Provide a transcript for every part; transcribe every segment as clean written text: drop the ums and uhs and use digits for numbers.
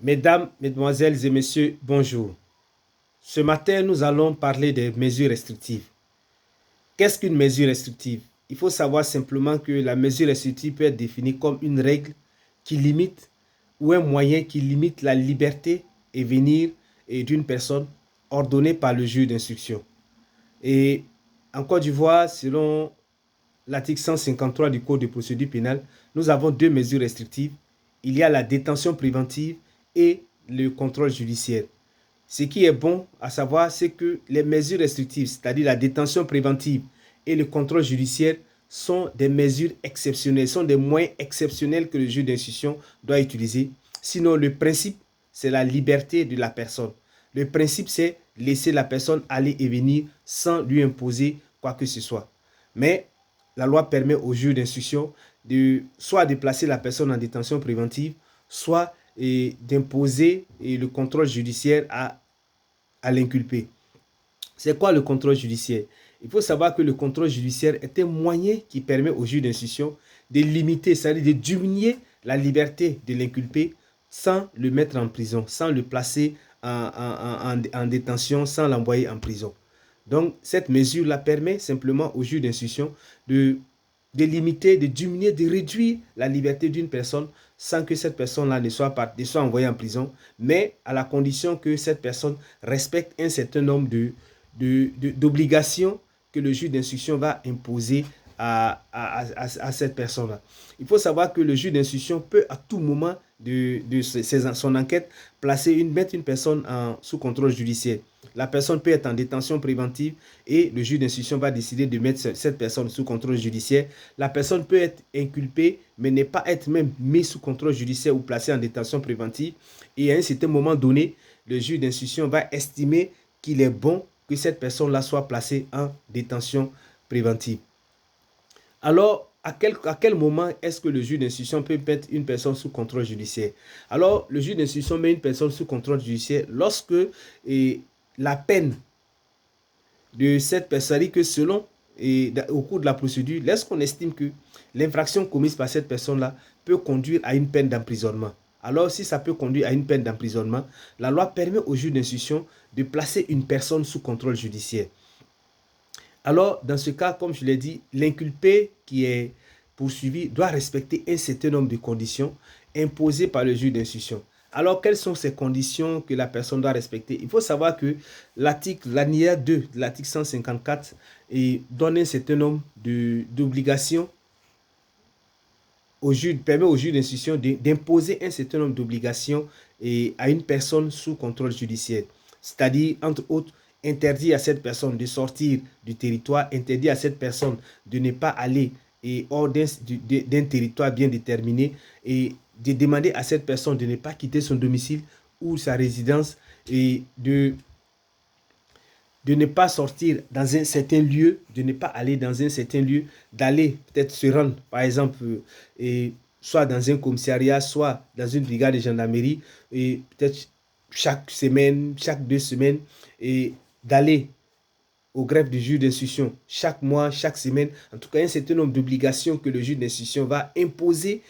Mesdames, Mesdemoiselles et Messieurs, bonjour. Ce matin, nous allons parler des mesures restrictives. Qu'est-ce qu'une mesure restrictive? Il faut savoir simplement que la mesure restrictive peut être définie comme une règle qui limite ou un moyen qui limite la liberté et venir d'une personne ordonnée par le juge d'instruction. Et en Côte d'Ivoire, selon l'article 153 du Code de procédure pénale, nous avons deux mesures restrictives. Il y a la détention préventive et le contrôle judiciaire. Ce qui est bon à savoir, c'est que les mesures restrictives, c'est-à-dire la détention préventive et le contrôle judiciaire, sont des mesures exceptionnelles, sont des moyens exceptionnels que le juge d'instruction doit utiliser. Sinon, le principe, c'est la liberté de la personne. Le principe, c'est laisser la personne aller et venir sans lui imposer quoi que ce soit. Mais la loi permet au juge d'instruction de soit de placer la personne en détention préventive, soit d'imposer le contrôle judiciaire à l'inculpé. C'est quoi le contrôle judiciaire? Il faut savoir que le contrôle judiciaire est un moyen qui permet au juge d'instruction de limiter, c'est-à-dire de diminuer la liberté de l'inculpé sans le mettre en prison, sans le placer en détention, sans l'envoyer en prison. Donc, cette mesure-là permet simplement au juge d'instruction de limiter, de diminuer, de réduire la liberté d'une personne sans que cette personne-là ne soit envoyée en prison, mais à la condition que cette personne respecte un certain nombre d'obligations que le juge d'instruction va imposer à cette personne-là. Il faut savoir que le juge d'instruction peut à tout moment de son enquête mettre une personne sous contrôle judiciaire. La personne peut être en détention préventive et le juge d'instruction va décider de mettre cette personne sous contrôle judiciaire. La personne peut être inculpée, mais ne pas être même mise sous contrôle judiciaire ou placée en détention préventive. Et à un certain moment donné, le juge d'instruction va estimer qu'il est bon que cette personne-là soit placée en détention préventive. Alors, à quel moment est-ce que le juge d'instruction peut mettre une personne sous contrôle judiciaire? Alors, le juge d'instruction met une personne sous contrôle judiciaire lorsque la peine de cette personne, c'est-à-dire que selon au cours de la procédure, lorsqu'on estime que l'infraction commise par cette personne-là peut conduire à une peine d'emprisonnement. Alors, si ça peut conduire à une peine d'emprisonnement, la loi permet au juge d'instruction de placer une personne sous contrôle judiciaire. Alors, dans ce cas, comme je l'ai dit, l'inculpé qui est poursuivi doit respecter un certain nombre de conditions imposées par le juge d'instruction. Alors, quelles sont ces conditions que la personne doit respecter? Il faut savoir que l'alinéa 2 de l'article 154 donne un certain nombre d'obligations permet au juge d'instruction d'imposer un certain nombre d'obligations à une personne sous contrôle judiciaire. C'est-à-dire, entre autres, interdit à cette personne de sortir du territoire, interdit à cette personne de ne pas aller hors d'un territoire bien déterminé et de demander à cette personne de ne pas quitter son domicile ou sa résidence et de ne pas sortir dans un certain lieu, de ne pas aller dans un certain lieu, d'aller peut-être se rendre, par exemple, soit dans un commissariat, soit dans une brigade de gendarmerie, et peut-être chaque semaine, chaque 2 semaines, et d'aller au greffe du juge d'instruction chaque mois, chaque semaine. En tout cas, un certain nombre d'obligations que le juge d'instruction va imposer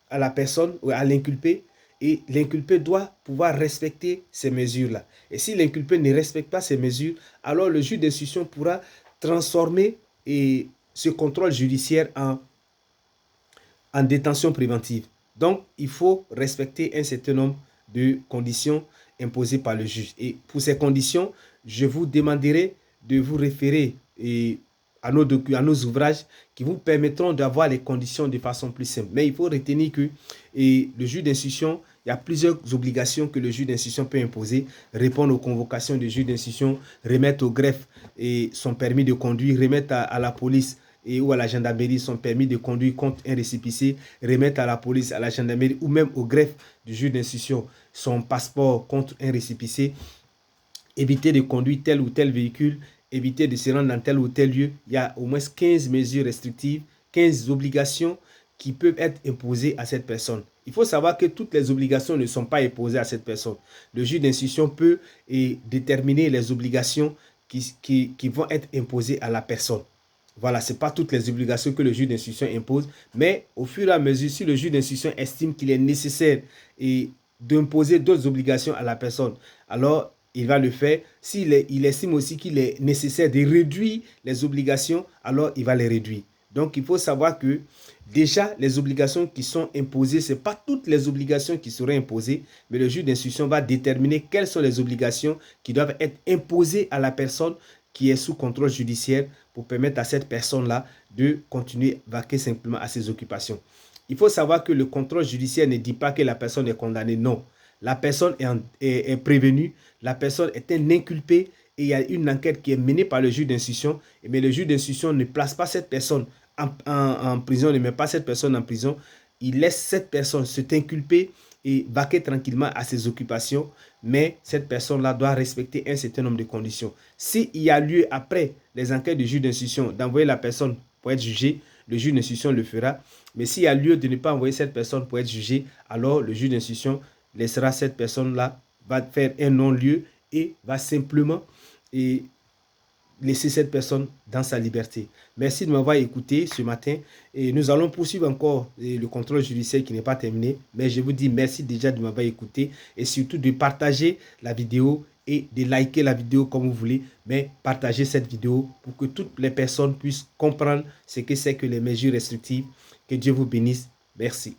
à la personne ou à l'inculpé. Et l'inculpé doit pouvoir respecter ces mesures-là. Et si l'inculpé ne respecte pas ces mesures, alors le juge d'instruction pourra transformer ce contrôle judiciaire en détention préventive. Donc, il faut respecter un certain nombre de conditions imposées par le juge. Et pour ces conditions, je vous demanderai de vous référer à nos ouvrages qui vous permettront d'avoir les conditions de façon plus simple. Mais il faut retenir que le juge d'instruction, il y a plusieurs obligations que le juge d'instruction peut imposer. Répondre aux convocations du juge d'instruction, remettre au greffe son permis de conduire, remettre à la police ou à la gendarmerie son permis de conduire contre un récépissé, remettre à la police, à la gendarmerie ou même au greffe du juge d'instruction son passeport contre un récépissé, éviter de conduire tel ou tel véhicule, éviter de se rendre dans tel ou tel lieu. Il y a au moins 15 mesures restrictives, 15 obligations qui peuvent être imposées à cette personne. Il faut savoir que toutes les obligations ne sont pas imposées à cette personne. Le juge d'instruction peut déterminer les obligations qui vont être imposées à la personne. Voilà, ce n'est pas toutes les obligations que le juge d'instruction impose, mais au fur et à mesure, si le juge d'instruction estime qu'il est nécessaire d'imposer d'autres obligations à la personne, alors il va le faire. S'il il estime aussi qu'il est nécessaire de réduire les obligations, alors il va les réduire. Donc, il faut savoir que déjà, les obligations qui sont imposées, ce n'est pas toutes les obligations qui seraient imposées, mais le juge d'instruction va déterminer quelles sont les obligations qui doivent être imposées à la personne qui est sous contrôle judiciaire pour permettre à cette personne-là de continuer à vaquer simplement à ses occupations. Il faut savoir que le contrôle judiciaire ne dit pas que la personne est condamnée, non. La personne est prévenue, la personne est un inculpé et il y a une enquête qui est menée par le juge d'instruction, mais le juge d'instruction ne place pas cette personne en prison, ne met pas cette personne en prison, il laisse cette personne s'inculper et vaquer tranquillement à ses occupations, mais cette personne-là doit respecter un certain nombre de conditions. S'il y a lieu, après les enquêtes du juge d'instruction, d'envoyer la personne pour être jugée, le juge d'instruction le fera. Mais s'il y a lieu de ne pas envoyer cette personne pour être jugée, alors le juge d'instruction laissera cette personne-là, va faire un non-lieu et va simplement laisser cette personne dans sa liberté. Merci de m'avoir écouté ce matin et nous allons poursuivre encore le contrôle judiciaire qui n'est pas terminé, mais je vous dis merci déjà de m'avoir écouté et surtout de partager la vidéo et de liker la vidéo comme vous voulez, mais partagez cette vidéo pour que toutes les personnes puissent comprendre ce que c'est que les mesures restrictives. Que Dieu vous bénisse. Merci.